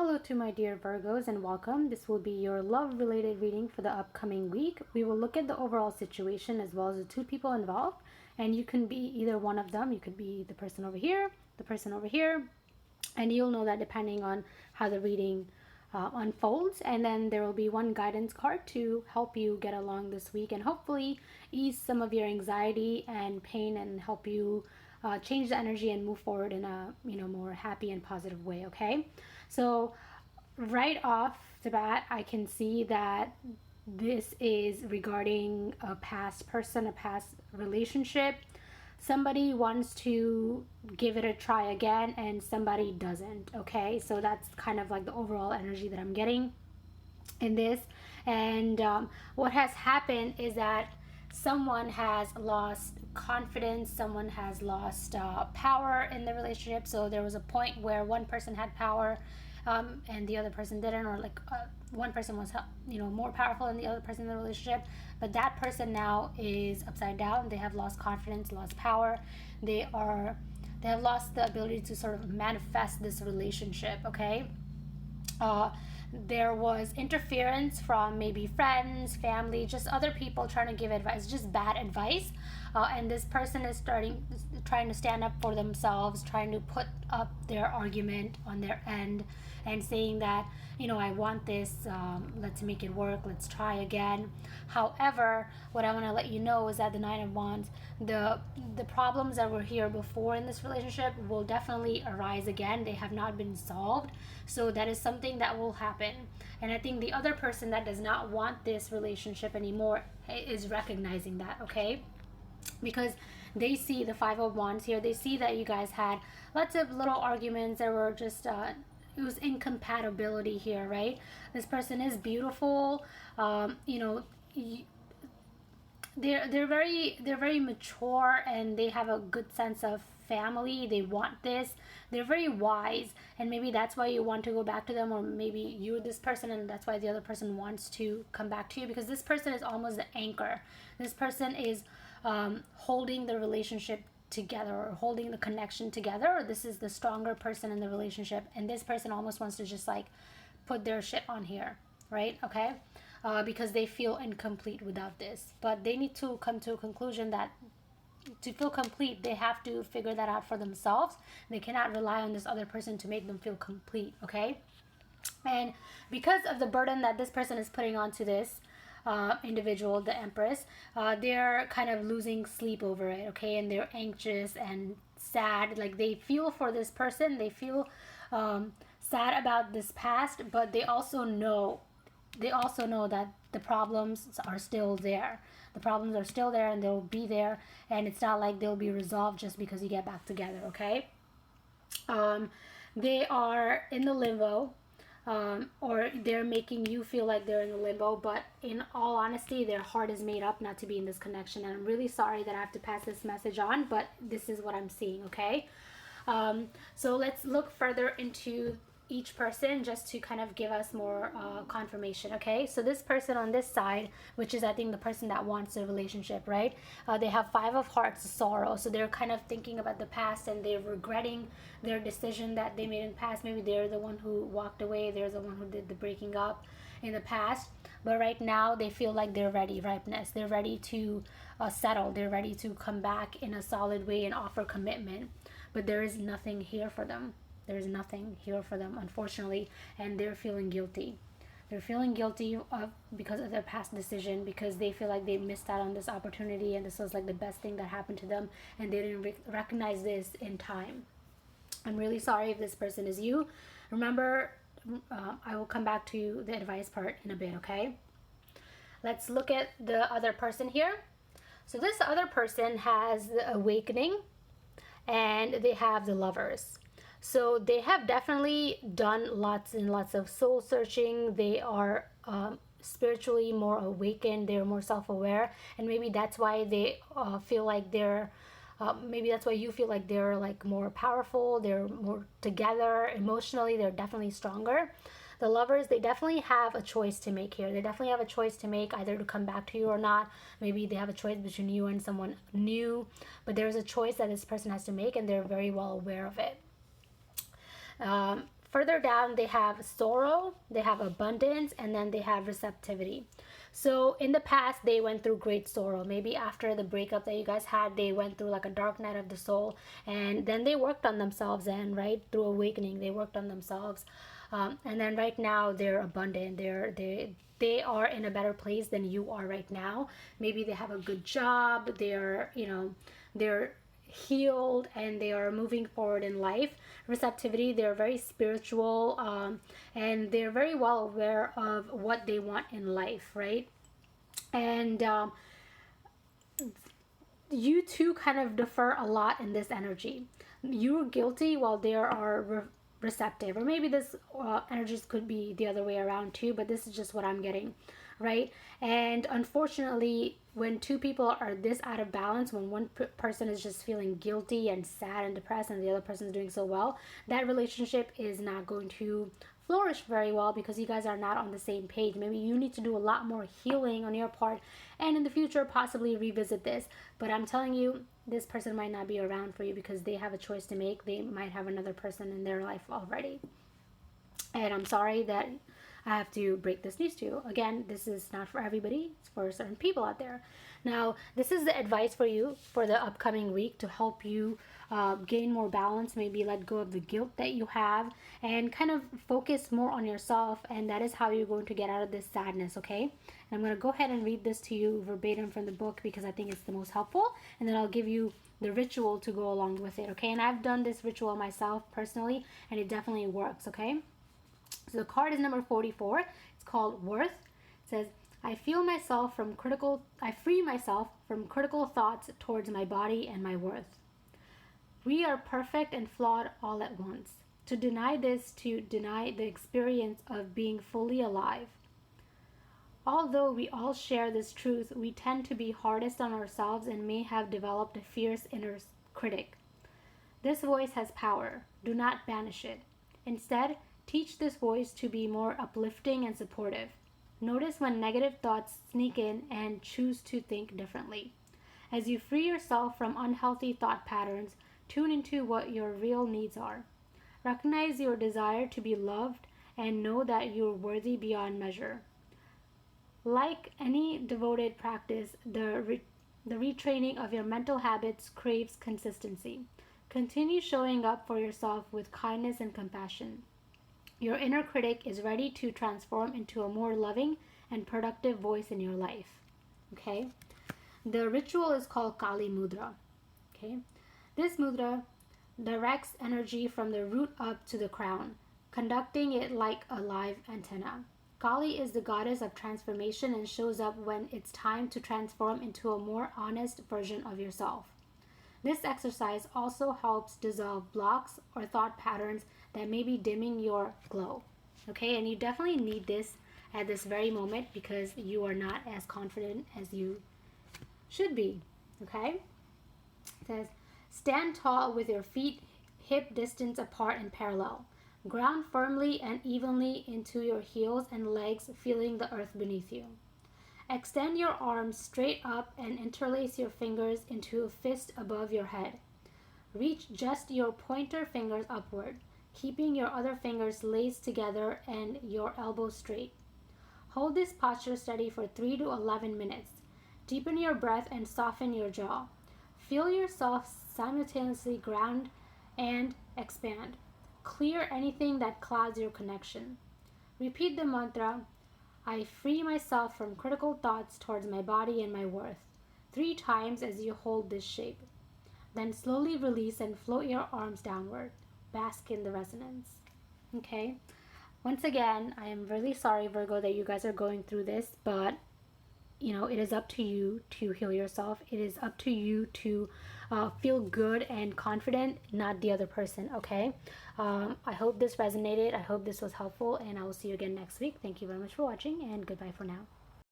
Hello to my dear Virgos and welcome. This will be your love related reading for the upcoming week. We will look at the overall situation as well as the two people involved, and you can be either one of them. You could be the person over here, the person over here, and you'll know that depending on how the reading unfolds. And then there will be one guidance card to help you get along this week and hopefully ease some of your anxiety and pain and help you change the energy and move forward in a more happy and positive way. Okay, so right off the bat I can see that this is regarding a past person, a past relationship. Somebody wants to give it a try again and somebody doesn't. Okay, so that's kind of like the overall energy that I'm getting in this. And what has happened is that someone has lost confidence, someone has lost power in the relationship. So there was a point where one person had power and the other person didn't, or like one person was more powerful than the other person in the relationship, but that person now is upside down. They have lost confidence, lost power. They have lost the ability to sort of manifest this relationship. Okay, there was interference from maybe friends, family, just other people trying to give advice, just bad advice. And this person is trying to stand up for themselves, trying to put up their argument on their end and saying that, I want this, let's make it work, let's try again. However, what I want to let you know is that the Nine of Wands, the problems that were here before in this relationship will definitely arise again. They have not been solved. So that is something that will happen. And I think the other person that does not want this relationship anymore is recognizing that, okay? Because they see the Five of Wands here. They see that you guys had lots of little arguments that were just it was incompatibility here, right? This person is beautiful. They're very mature and they have a good sense of family. They want this. They're very wise, and maybe that's why you want to go back to them, or maybe you're this person and that's why the other person wants to come back to you, because this person is almost the anchor. This person is holding the relationship together, or holding the connection together, or this is the stronger person in the relationship, and this person almost wants to just like put their shit on here, right? Okay, because they feel incomplete without this, but they need to come to a conclusion that to feel complete they have to figure that out for themselves. They cannot rely on this other person to make them feel complete. Okay, and because of the burden that this person is putting onto this individual, the Empress, they're kind of losing sleep over it. Okay, and they're anxious and sad. Like they feel for this person, they feel sad about this past, but they also know that the problems are still there. The problems are still there and they'll be there, and it's not like they'll be resolved just because you get back together. Okay, they are in the limbo. Or they're making you feel like they're in the limbo, but in all honesty their heart is made up not to be in this connection. And I'm really sorry that I have to pass this message on, but this is what I'm seeing. Okay, so let's look further into each person just to kind of give us more confirmation. Okay, so this person on this side, which is I think the person that wants a relationship, right? They have Five of Hearts, sorrow. So they're kind of thinking about the past and they're regretting their decision that they made in the past. Maybe they're the one who walked away, they're the one who did the breaking up in the past, but right now they feel like they're ready. Ripeness, they're ready to settle, they're ready to come back in a solid way and offer commitment, but there is nothing here for them. There's nothing here for them, unfortunately, and they're feeling guilty. They're feeling guilty because of their past decision, because they feel like they missed out on this opportunity and this was like the best thing that happened to them, and they didn't recognize this in time. I'm really sorry if this person is you. Remember, I will come back to the advice part in a bit, okay? Let's look at the other person here. So this other person has the Awakening and they have the Lovers. So they have definitely done lots and lots of soul searching. They are spiritually more awakened. They're more self-aware, and maybe that's why they feel like they're maybe that's why you feel like they're like more powerful. They're more together emotionally. They're definitely stronger. The Lovers, they definitely have a choice to make here. They definitely have a choice to make, either to come back to you or not. Maybe they have a choice between you and someone new, but there's a choice that this person has to make, and they're very well aware of it. Further down, they have sorrow, they have abundance, and then they have receptivity. So in the past, they went through great sorrow. Maybe after the breakup that you guys had, they went through like a dark night of the soul, and then they worked on themselves. And right through awakening, they worked on themselves. And then right now, they're abundant. They are in a better place than you are right now. Maybe they have a good job. They're healed and they are moving forward in life. Receptivity, they're very spiritual, and they're very well aware of what they want in life, right? And you two kind of differ a lot in this energy. You're guilty while they are receptive, or maybe this energies could be the other way around too, but this is just what I'm getting, right? And unfortunately, when two people are this out of balance, when one person is just feeling guilty and sad and depressed and the other person is doing so well, that relationship is not going to flourish very well because you guys are not on the same page. Maybe you need to do a lot more healing on your part, and in the future possibly revisit this. But I'm telling you, this person might not be around for you because they have a choice to make. They might have another person in their life already. And I'm sorry that I have to break this news to you. Again, this is not for everybody. It's for certain people out there. Now, this is the advice for you for the upcoming week to help you gain more balance, maybe let go of the guilt that you have, and kind of focus more on yourself. And that is how you're going to get out of this sadness, okay? And I'm going to go ahead and read this to you verbatim from the book because I think it's the most helpful. And then I'll give you the ritual to go along with it, okay? And I've done this ritual myself personally, and it definitely works, okay? So the card is number 44. It's called Worth. It says, I free myself from critical thoughts towards my body and my worth. We are perfect and flawed all at once. To deny this, to deny the experience of being fully alive. Although we all share this truth, we tend to be hardest on ourselves and may have developed a fierce inner critic. This voice has power. Do not banish it. Instead, teach this voice to be more uplifting and supportive. Notice when negative thoughts sneak in and choose to think differently. As you free yourself from unhealthy thought patterns, tune into what your real needs are. Recognize your desire to be loved and know that you're worthy beyond measure. Like any devoted practice, the retraining of your mental habits craves consistency. Continue showing up for yourself with kindness and compassion. Your inner critic is ready to transform into a more loving and productive voice in your life. Okay? The ritual is called Kali Mudra. Okay? This mudra directs energy from the root up to the crown, conducting it like a live antenna. Kali is the goddess of transformation and shows up when it's time to transform into a more honest version of yourself. This exercise also helps dissolve blocks or thought patterns that may be dimming your glow. Okay, and you definitely need this at this very moment because you are not as confident as you should be. Okay? It says, stand tall with your feet hip distance apart and parallel. Ground firmly and evenly into your heels and legs, feeling the earth beneath you. Extend your arms straight up and interlace your fingers into a fist above your head. Reach just your pointer fingers upward, keeping your other fingers laced together and your elbows straight. Hold this posture steady for 3 to 11 minutes. Deepen your breath and soften your jaw. Feel yourself simultaneously ground and expand. Clear anything that clouds your connection. Repeat the mantra, I free myself from critical thoughts towards my body and my worth, 3 times as you hold this shape. Then slowly release and float your arms downward. Bask in the resonance. Okay? Once again, I am really sorry, Virgo, that you guys are going through this, but it is up to you to heal yourself. It is up to you to feel good and confident, not the other person, okay? I hope this resonated. I hope this was helpful, and I will see you again next week. Thank you very much for watching, and goodbye for now.